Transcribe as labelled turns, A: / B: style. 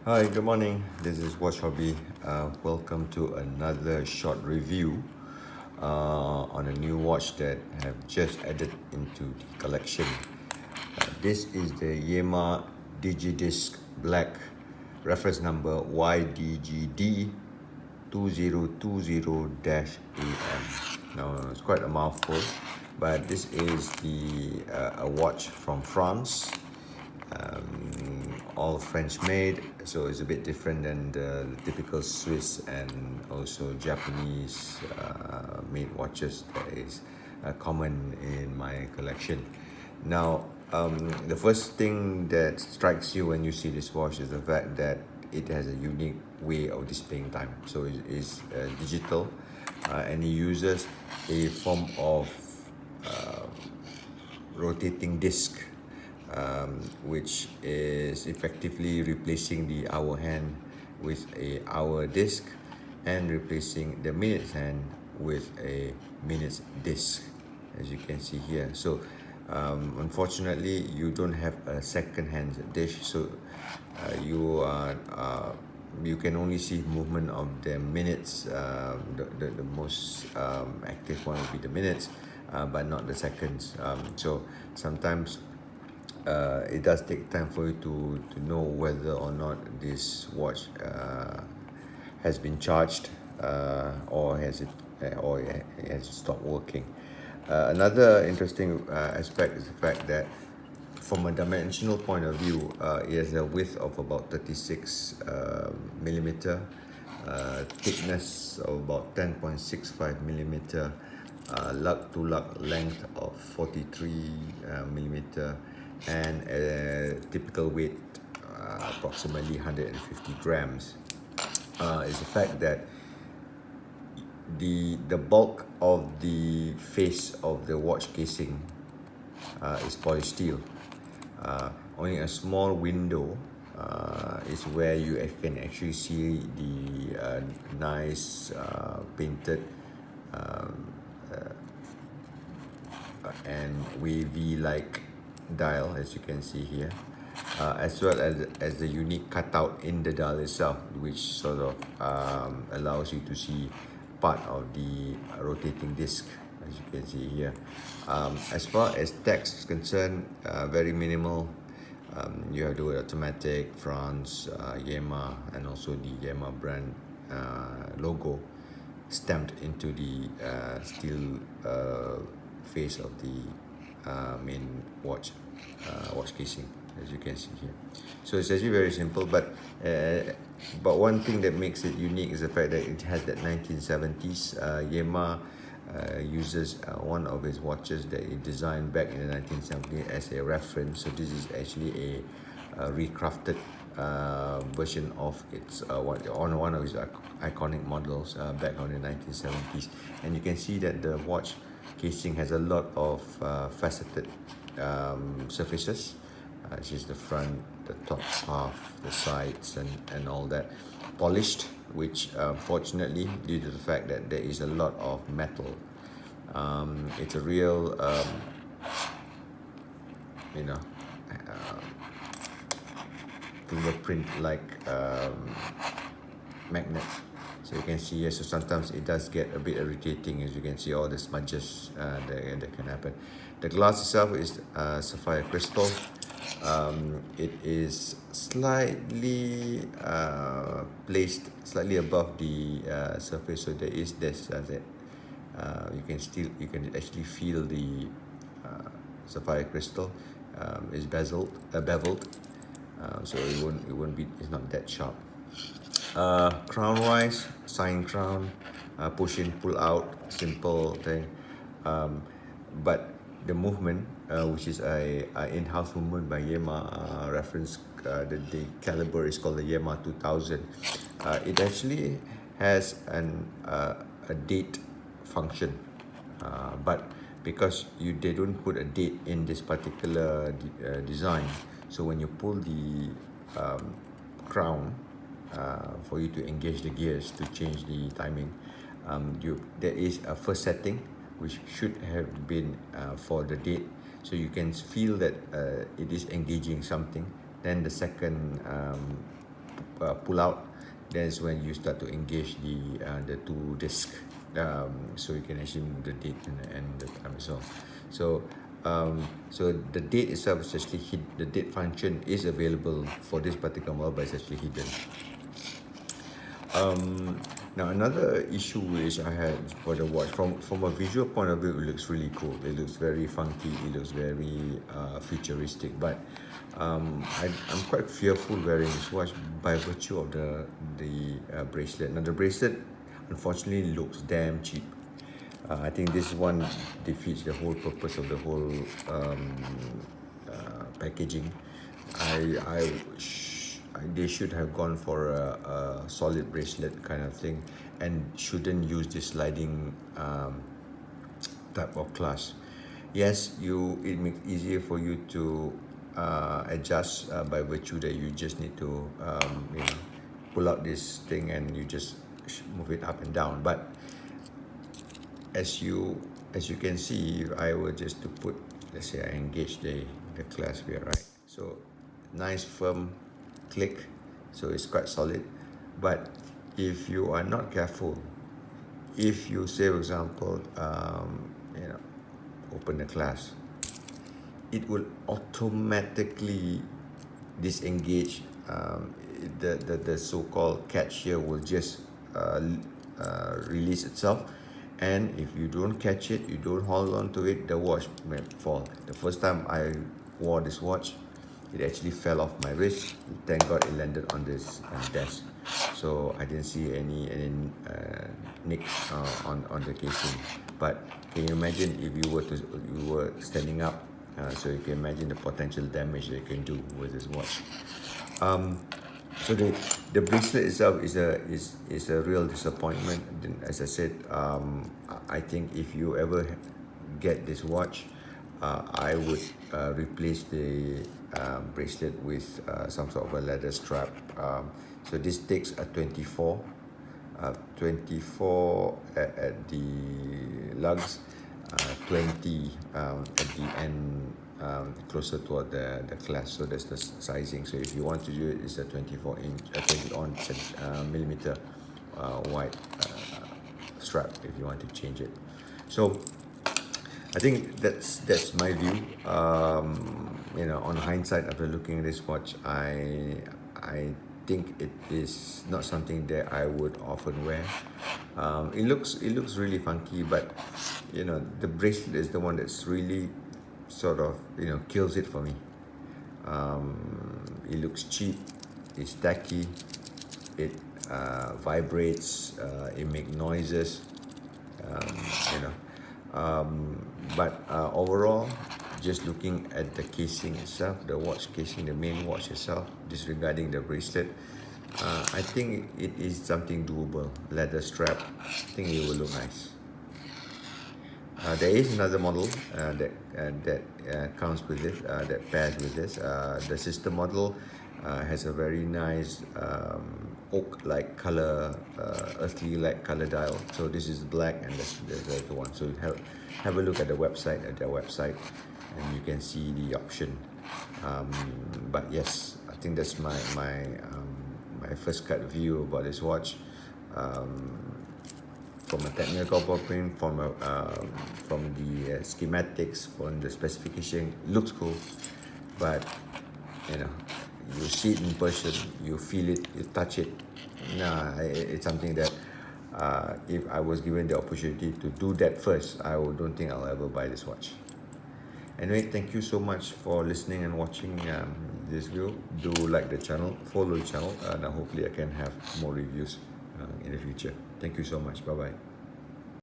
A: Hi, good morning. This is Watchhobby. Welcome to another short review on a new watch that I have just added into the collection. This is the YEMA Digidisc Black reference number YDGD2020-AM. Now, it's quite a mouthful, but this is a watch from France, all French made, so it's a bit different than the typical Swiss and also Japanese made watches that is common in my collection. Now, the first thing that strikes you when you see this watch is the fact that it has a unique way of displaying time. So it is digital, and it uses a form of rotating disc, which is effectively replacing the hour hand with a hour disc and replacing the minutes hand with a minutes disc, as you can see here. So unfortunately you don't have a second hand disc, so you can only see movement of the minutes. The most active one will be the minutes, but not the seconds. So sometimes it does take time for you to know whether or not this watch has been charged, or it has stopped working. Another interesting aspect is the fact that from a dimensional point of view, it has a width of about 36 millimeter, thickness of about 10.65 millimeter, lug to lug length of 43 millimeter, and a typical weight approximately 150 grams. Is the fact that the bulk of the face of the watch casing is polished steel. Only a small window is where you can actually see the nice painted and wavy like dial, as you can see here, as well as the unique cutout in the dial itself, which sort of allows you to see part of the rotating disc, as you can see here. As far as text is concerned, very minimal. You have the word automatic, France, YEMA, and also the YEMA brand logo stamped into the steel face of the main watch casing, as you can see here. So it's actually very simple, but one thing that makes it unique is the fact that it has that 1970s. YEMA uses one of his watches that he designed back in the 1970s as a reference. So this is actually a recrafted version of its one of his iconic models back on the 1970s, and you can see that the watch casing has a lot of faceted surfaces, which is the front, the top half, the sides, and all that polished, which fortunately, due to the fact that there is a lot of metal, it's a real fingerprint like magnet. So you can see here, so sometimes it does get a bit irritating, as you can see all the smudges that can happen. The glass itself is sapphire crystal. It is slightly placed slightly above the surface, so there is this that you can actually feel the sapphire crystal is beveled, so it's not that sharp. Crown wise, sign crown, push in, pull out, simple thing. But the movement, which is a in-house movement by YEMA, reference the caliber is called the YEMA 2000. It actually has a date function, but because they don't put a date in this particular design, so when you pull the crown for you to engage the gears to change the timing, there is a first setting which should have been for the date, so you can feel that it is engaging something. Then the second pull out, that's when you start to engage the two disc, so you can actually move the date and the time as well. So the date itself is actually the date function is available for this particular model, but it's actually hidden. Now another issue which I had for the watch, from a visual point of view, it looks really cool. It looks very funky. It looks very futuristic. But I'm quite fearful wearing this watch by virtue of the bracelet. Now the bracelet, unfortunately, looks damn cheap. I think this one defeats the whole purpose of the whole packaging. They should have gone for a solid bracelet kind of thing, and shouldn't use this sliding type of clasp. Yes, it makes easier for you to adjust by virtue that you just need to pull out this thing and you just move it up and down. But as you can see, if I were just to put, let's say I engage the clasp here, right? So nice firm click, so it's quite solid. But if you are not careful, if you say, for example, open the clasp, it will automatically disengage. The so-called catch here will just release itself, and if you don't catch it, you don't hold on to it, the watch may fall. The first time I wore this watch, it actually fell off my wrist. Thank God it landed on this desk, so I didn't see any nicks on the casing. But can you imagine if you were standing up? So you can imagine the potential damage that you can do with this watch. So the bracelet itself is a real disappointment. As I said, I think if you ever get this watch, I would replace the bracelet with some sort of a leather strap. So this takes a 24 at the lugs, 20 at the end, closer toward the clasp. So that's the sizing. So if you want to do it, it's a 24 millimeter wide strap if you want to change it. So I think that's my view. On hindsight, after looking at this watch, I think it is not something that I would often wear. It looks really funky, but the bracelet is the one that's really sort of kills it for me. It looks cheap. It's tacky. It vibrates. It makes noises. But overall, just looking at the casing itself, the watch casing, the main watch itself, disregarding the bracelet, I think it is something doable. Leather strap, I think it will look nice. There is another model that comes with it, that pairs with this. The sister model has a very nice oak-like color, earthly-like color dial. So this is black, and that's the other one. So have a look at their website, and you can see the option. But yes, I think that's my first cut view about this watch. From a technical point, from the schematics, from the specification, looks cool. But you see it in person, you feel it, you touch it. It's something that if I was given the opportunity to do that first, I don't think I'll ever buy this watch. Anyway, thank you so much for listening and watching this video. Do like the channel, follow the channel, and hopefully I can have more reviews in the future. Thank you so much. Bye bye.